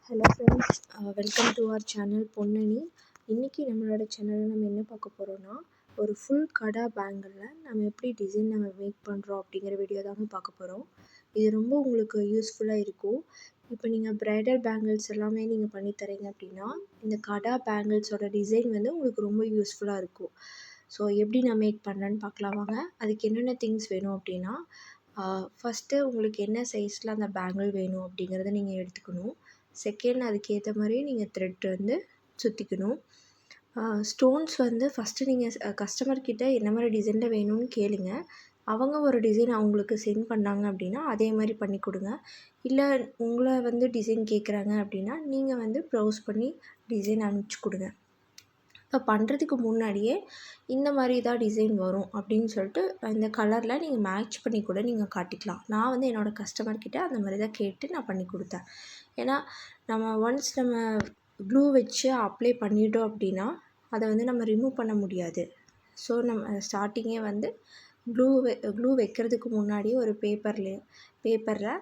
Hello friends, welcome to our channel Ponnani. இன்றைக்கி நம்மளோட சேனலில் நம்ம என்ன பார்க்க போகிறோன்னா, ஒரு ஃபுல் கடா பேங்கிளில் நம்ம எப்படி டிசைன் நம்ம மேக் பண்ணுறோம் அப்படிங்கிற வீடியோ தாங்க பார்க்க போகிறோம். இது ரொம்ப உங்களுக்கு யூஸ்ஃபுல்லாக இருக்கும். இப்போ நீங்கள் ப்ரைடல் பேங்கிள்ஸ் எல்லாமே நீங்கள் பண்ணி தரீங்க அப்படின்னா, இந்த கடா பேங்கிள்ஸோட டிசைன் வந்து உங்களுக்கு ரொம்ப யூஸ்ஃபுல்லாக இருக்கும். ஸோ எப்படி நான் மேக் பண்ணேன்னு பார்க்கலாம் வாங்க. அதுக்கு என்னென்ன திங்ஸ் வேணும் அப்படின்னா, ஃபஸ்ட்டு உங்களுக்கு என்ன சைஸில் அந்த பேங்கிள் வேணும் அப்படிங்கிறத நீங்கள் எடுத்துக்கணும். செகண்ட், அதுக்கேற்ற மாதிரி நீங்கள் த்ரெட் வந்து சுற்றிக்கணும். ஸ்டோன்ஸ் வந்து ஃபஸ்ட்டு நீங்கள் கஸ்டமர்கிட்ட என்ன மாதிரி டிசைனில் வேணும்னு கேளுங்க. அவங்க ஒரு டிசைன் அவங்களுக்கு சென்ட் பண்ணாங்க அப்படின்னா அதே மாதிரி பண்ணி கொடுங்க. இல்லை உங்களை வந்து டிசைன் கேட்குறாங்க அப்படின்னா நீங்கள் வந்து ப்ரௌஸ் பண்ணி டிசைன் அனுப்பிச்சி கொடுங்க. இப்போ பண்ணுறதுக்கு முன்னாடியே இந்த மாதிரி தான் டிசைன் வரும் அப்படின்னு சொல்லிட்டு இந்த கலரில் நீங்கள் மேட்ச் பண்ணி கூட நீங்கள் காட்டிக்கலாம். நான் வந்து என்னோடய கஸ்டமர்கிட்ட அந்த மாதிரி தான் கேட்டு நான் பண்ணி கொடுத்தேன். ஏன்னா நம்ம ஒன்ஸ் நம்ம க்ளூ வச்சு அப்ளை பண்ணிட்டோம் அப்படின்னா அதை வந்து நம்ம ரிமூவ் பண்ண முடியாது. ஸோ நம்ம ஸ்டார்டிங்கே வந்து க்ளூ வைக்கிறதுக்கு முன்னாடியே ஒரு பேப்பரில்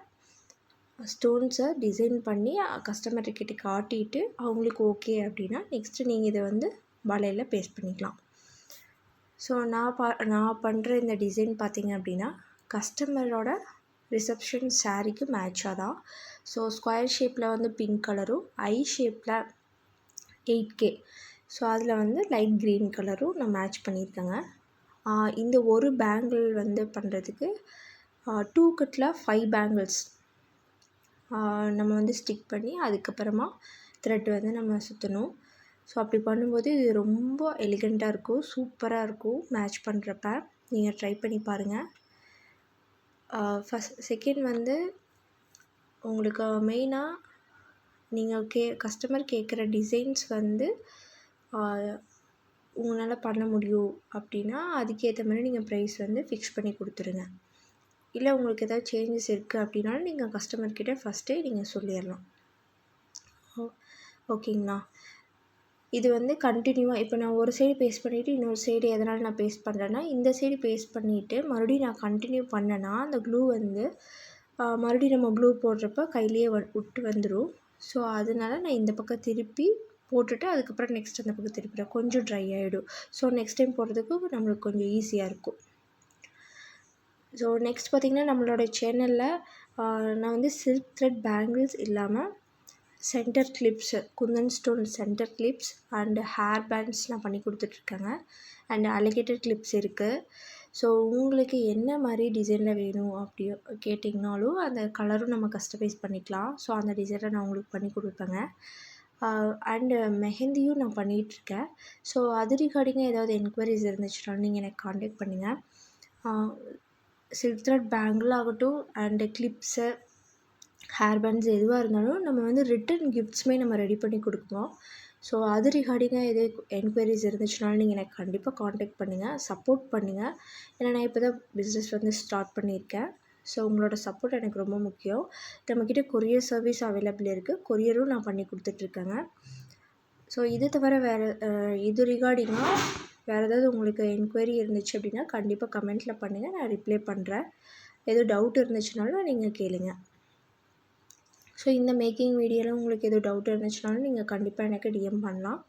ஸ்டோன்ஸை டிசைன் பண்ணி கஸ்டமர்கிட்ட காட்டிட்டு அவங்களுக்கு ஓகே அப்படின்னா நெக்ஸ்ட்டு நீங்கள் இதை வந்து வலையில் பேஸ்ட் பண்ணிக்கலாம். ஸோ நான் பண்ணுற இந்த டிசைன் பார்த்திங்க அப்படின்னா கஸ்டமரோட ரிசப்ஷன் சாரீக்கு மேட்சாக தான். ஸோ ஸ்கொயர் ஷேப்பில் வந்து பிங்க் கலரும், ஐ ஷேப்பில் 8K, ஸோ அதில் வந்து லைட் க்ரீன் கலரும் நான் மேட்ச் பண்ணியிருக்கேங்க. இந்த ஒரு பேங்கிள் வந்து பண்ணுறதுக்கு 2 கட்டில் 5 பேங்கிள்ஸ் நம்ம வந்து ஸ்டிக் பண்ணி அதுக்கப்புறமா த்ரெட் வந்து நம்ம சுற்றணும். ஸோ அப்படி பண்ணும்போது இது ரொம்ப எலிகண்ட்டாக இருக்கும், சூப்பராக இருக்கும் மேட்ச் பண்ணுறப்ப. நீங்கள் ட்ரை பண்ணி பாருங்கள். செகண்ட் வந்து உங்களுக்கு மெயினாக நீங்கள் கஸ்டமர் கேட்குற டிசைன்ஸ் வந்து உங்களால் பண்ண முடியும் அப்படின்னா அதுக்கேற்ற மாதிரி நீங்கள் ப்ரைஸ் வந்து ஃபிக்ஸ் பண்ணி கொடுத்துருங்க. இல்லை உங்களுக்கு எதாவது சேஞ்சஸ் இருக்குது அப்படின்னாலும் நீங்கள் கஸ்டமர்கிட்ட ஃபஸ்ட்டே நீங்கள் சொல்லிடலாம். ஓகேங்களா? இது வந்து கண்டினியூவாக இப்போ நான் ஒரு சைடு பேஸ்ட் பண்ணிவிட்டு இன்னொரு சைடு எதனால் நான் பேஸ்ட் பண்ணுறேன்னா, இந்த சைடு பேஸ்ட் பண்ணிவிட்டு மறுபடியும் நான் கண்டினியூ பண்ணேன்னா அந்த க்ளூ வந்து மறுபடியும் நம்ம க்ளூ போடுறப்ப கையிலேயே விட்டு வந்துடும். ஸோ அதனால நான் இந்த பக்கம் திருப்பி போட்டுட்டு அதுக்கப்புறம் நெக்ஸ்ட் அந்த பக்கம் திருப்பிடுறேன். கொஞ்சம் ட்ரை ஆகிடும். ஸோ நெக்ஸ்ட் டைம் போடுறதுக்கு நம்மளுக்கு கொஞ்சம் ஈஸியாக இருக்கும். ஸோ நெக்ஸ்ட் பார்த்திங்கன்னா நம்மளோட சேனலில் நான் வந்து சில்க் த்ரெட் பேங்கிள்ஸ் இல்லாமல் centre clips, Kundan stone centre clips and hair pants நான் பண்ணி கொடுத்துட்ருக்கேங்க. அண்டு அலிகேட்டர் கிளிப்ஸ் இருக்குது. ஸோ உங்களுக்கு என்ன மாதிரி டிசைனில் வேணும் அப்படி கேட்டிங்கனாலும் அந்த கலரும் நம்ம கஸ்டமைஸ் பண்ணிக்கலாம். ஸோ அந்த டிசைனை நான் உங்களுக்கு பண்ணி கொடுப்பேங்க. அண்டு மெஹந்தியும் நான் பண்ணிகிட்ருக்கேன். ஸோ அது ரிகார்டிங்காக ஏதாவது என்கொயரிஸ் இருந்துச்சுனாலும் நீங்கள் எனக்கு காண்டாக்ட் பண்ணுங்கள். சில்க் த்ரெட் பேங்கிள் ஆகட்டும் அண்டு கிளிப்ஸு, ஹேர் பேண்ட்ஸ் எதுவாக இருந்தாலும் நம்ம வந்து ரிட்டன் கிஃப்ட்ஸுமே நம்ம ரெடி பண்ணி கொடுக்குறோம். ஸோ அது ரிகார்டிங்காக எது என்கொயரிஸ் இருந்துச்சுனாலும் நீங்கள் எனக்கு கண்டிப்பாக காண்டாக்ட் பண்ணுங்கள், சப்போர்ட் பண்ணுங்கள். ஏன்னா நான் இப்போ தான் பிஸ்னஸ் வந்து ஸ்டார்ட் பண்ணியிருக்கேன். ஸோ உங்களோட சப்போர்ட் எனக்கு ரொம்ப முக்கியம். நம்மக்கிட்ட கொரியர் சர்வீஸ் அவைலபிள் இருக்குது. கொரியரும் நான் பண்ணி கொடுத்துட்ருக்கேங்க. ஸோ இது தவிர இது ரிகார்டிங்காக வேறு ஏதாவது உங்களுக்கு என்கொயரி இருந்துச்சு அப்படின்னா கண்டிப்பாக கமெண்ட்டில் பண்ணுங்கள், நான் ரிப்ளை பண்ணுறேன். எதுவும் டவுட் இருந்துச்சுனாலும் நீங்கள் கேளுங்க. ஸோ இந்த மேக்கிங் வீடியோவில் உங்களுக்கு எதுவும் டவுட் இருந்துச்சுனாலும் நீங்கள் கண்டிப்பாக எனக்கு டிஎம் பண்ணலாம்.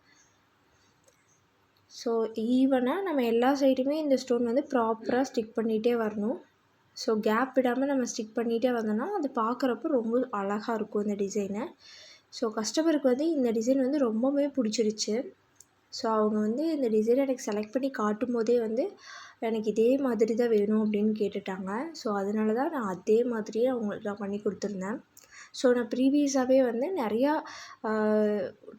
ஸோ ஈவனாக நம்ம எல்லா சைடுமே இந்த ஸ்டோன் வந்து ப்ராப்பராக ஸ்டிக் பண்ணிகிட்டே வரணும். ஸோ கேப் விடாமல் நம்ம ஸ்டிக் பண்ணிகிட்டே வந்தோம்னா அது பார்க்குறப்போ ரொம்ப அழகாக இருக்கும் இந்த டிசைனை. ஸோ கஸ்டமருக்கு வந்து இந்த டிசைன் வந்து ரொம்பவே பிடிச்சிருச்சு. ஸோ அவங்க வந்து இந்த டிசைனை எனக்கு செலக்ட் பண்ணி காட்டும் போதே வந்து எனக்கு இதே மாதிரி தான் வேணும் அப்படின்னு கேட்டுட்டாங்க. ஸோ அதனால தான் நான் அதே மாதிரியே அவங்களுக்கு நான் பண்ணி கொடுத்துருந்தேன். ஸோ நான் ப்ரீவியஸாகவே வந்து நிறையா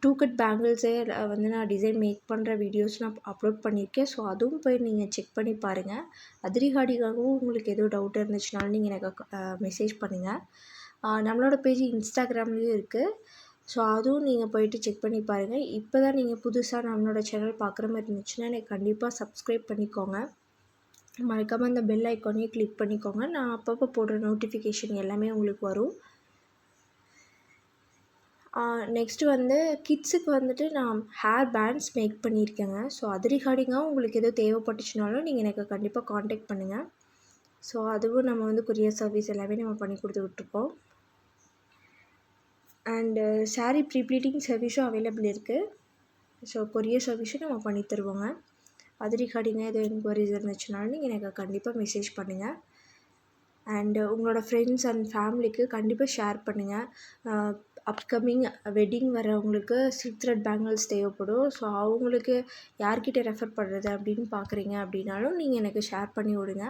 2 கட் பேங்கிள்ஸே வந்து நான் டிசைன் மேக் பண்ணுற வீடியோஸ் நான் அப்லோட் பண்ணியிருக்கேன். ஸோ அதுவும் போய் நீங்கள் செக் பண்ணி பாருங்கள். அது ரிகார்டிங்காகவும் உங்களுக்கு எதுவும் டவுட் இருந்துச்சுனாலும் நீங்கள் எனக்கு மெசேஜ் பண்ணுங்கள். நம்மளோட பேஜ் இன்ஸ்டாகிராம்லேயும் இருக்குது. ஸோ அதுவும் நீங்கள் போய்ட்டு செக் பண்ணி பாருங்கள். இப்போ தான் நீங்கள் புதுசாக நம்மளோட சேனல் பார்க்குற மாதிரி இருந்துச்சுன்னா எனக்கு கண்டிப்பாக சப்ஸ்கிரைப் பண்ணிக்கோங்க. மறக்காமல் அந்த பெல் ஐக்கானையும் கிளிக் பண்ணிக்கோங்க. நான் அப்பப்போ போடுற நோட்டிஃபிகேஷன் எல்லாமே உங்களுக்கு வரும். நெக்ஸ்ட்டு வந்து கிட்ஸுக்கு வந்துட்டு நான் ஹேர் பேண்ட்ஸ் மேக் பண்ணியிருக்கேங்க. ஸோ அது ரிகார்டிங்காக உங்களுக்கு எதுவும் தேவைப்பட்டுச்சுனாலும் நீங்கள் எனக்கு கண்டிப்பாக காண்டாக்ட் பண்ணுங்கள். ஸோ அதுவும் நம்ம வந்து கொரியர் சர்வீஸ் எல்லாமே நம்ம பண்ணி கொடுத்துக்கிட்ருக்கோம். அண்டு saree ப்ரீ ப்ளீட்டிங் சர்வீஸும் அவைலபிள் இருக்குது. ஸோ கொரியர் சர்வீஸும் நம்ம பண்ணி தருவோங்க. அது ரிகார்டிங்காக எதுவும் என்கொயரிஸ் இருந்துச்சுனாலும் நீங்கள் எனக்கு கண்டிப்பாக மெசேஜ் பண்ணுங்கள். அண்டு உங்களோட ஃப்ரெண்ட்ஸ் அண்ட் ஃபேமிலிக்கு கண்டிப்பாக ஷேர் பண்ணுங்கள். அப்கமிங் வெட்டிங் வரவங்களுக்கு சில்க் த்ரெட் பேங்கிள்ஸ் தேவைப்படும். ஸோ அவங்களுக்கு யார்கிட்ட ரெஃபர் பண்ணுறது அப்படின்னு பார்க்குறீங்க அப்படின்னாலும் நீங்கள் எனக்கு ஷேர் பண்ணி விடுங்க.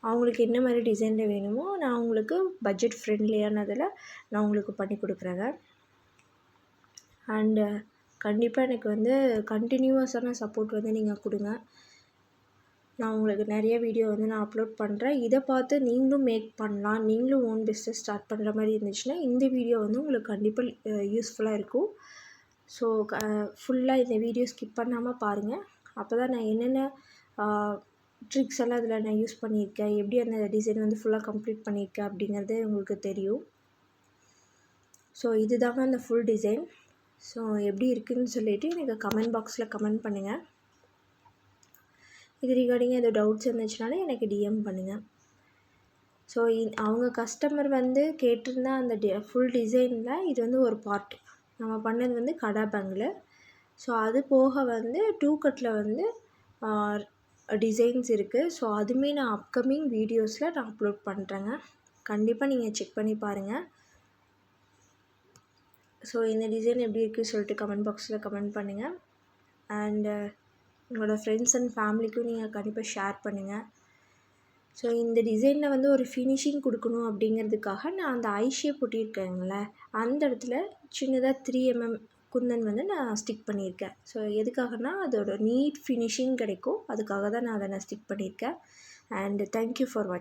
அவங்களுக்கு என்ன மாதிரி டிசைனில் வேணுமோ நான் உங்களுக்கு பட்ஜெட் ஃப்ரெண்ட்லியானதில் நான் உங்களுக்கு பண்ணி கொடுக்குறேங்க. அண்டு கண்டிப்பாக எனக்கு வந்து கண்டினியூவஸான சப்போர்ட் வந்து நீங்கள் கொடுங்க. நான் உங்களுக்கு நிறைய வீடியோ வந்து நான் அப்லோட் பண்ணுறேன். இதை பார்த்து நீங்களும் மேக் பண்ணலாம், நீங்களும் ஓன் பிஸ்னஸ் ஸ்டார்ட் பண்ணுற மாதிரி இருந்துச்சுன்னா இந்த வீடியோ வந்து உங்களுக்கு கண்டிப்பாக யூஸ்ஃபுல்லாக இருக்கும். ஸோ ஃபுல்லாக இந்த வீடியோ ஸ்கிப் பண்ணாமல் பாருங்கள். அப்போ தான் நான் என்னென்ன ட்ரிக்ஸ் எல்லாம் அதில் நான் யூஸ் பண்ணியிருக்கேன், எப்படி அந்த டிசைன் வந்து ஃபுல்லாக கம்ப்ளீட் பண்ணியிருக்கேன் அப்படிங்கிறது உங்களுக்கு தெரியும். ஸோ இதுதாங்க அந்த ஃபுல் டிசைன். ஸோ எப்படி இருக்குதுன்னு சொல்லிவிட்டு எனக்கு கமெண்ட் பாக்ஸில் கமெண்ட் பண்ணுங்கள். இது ரிகார்டிங்காக எதுவும் டவுட்ஸ் இருந்துச்சுனாலும் எனக்கு டிஎம் பண்ணுங்கள். ஸோ அவங்க கஸ்டமர் வந்து கேட்டிருந்தா அந்த ஃபுல் டிசைனில் இது வந்து ஒரு பார்ட் நம்ம பண்ணது வந்து கடா பேங்கில். ஸோ அது போக வந்து 2 கட்டில் வந்து டிசைன்ஸ் இருக்குது. ஸோ அதுவுமே நான் அப்கமிங் வீடியோஸில் நான் அப்லோட் பண்ணுறேங்க. கண்டிப்பாக நீங்கள் செக் பண்ணி பாருங்கள். ஸோ இந்த டிசைன் எப்படி இருக்குதுன்னு சொல்லிட்டு கமெண்ட் பாக்ஸில் கமெண்ட் பண்ணுங்கள். அண்டு உங்களோட ஃப்ரெண்ட்ஸ் அண்ட் ஃபேமிலிக்கும் நீங்கள் கண்டிப்பாக ஷேர் பண்ணுங்கள். ஸோ இந்த டிசைனில் வந்து ஒரு ஃபினிஷிங் கொடுக்கணும் அப்படிங்கிறதுக்காக நான் அந்த ஐ ஷேப் ஒட்டியிருக்கேங்களே அந்த இடத்துல சின்னதாக 3 mm குந்தன் வந்து நான் ஸ்டிக் பண்ணியிருக்கேன். ஸோ எதுக்காகனா அதோட நீட் ஃபினிஷிங் கிடைக்கும், அதுக்காக தான் நான் அதை ஸ்டிக் பண்ணியிருக்கேன். அண்ட் தேங்க்யூ ஃபார் வாட்சிங்.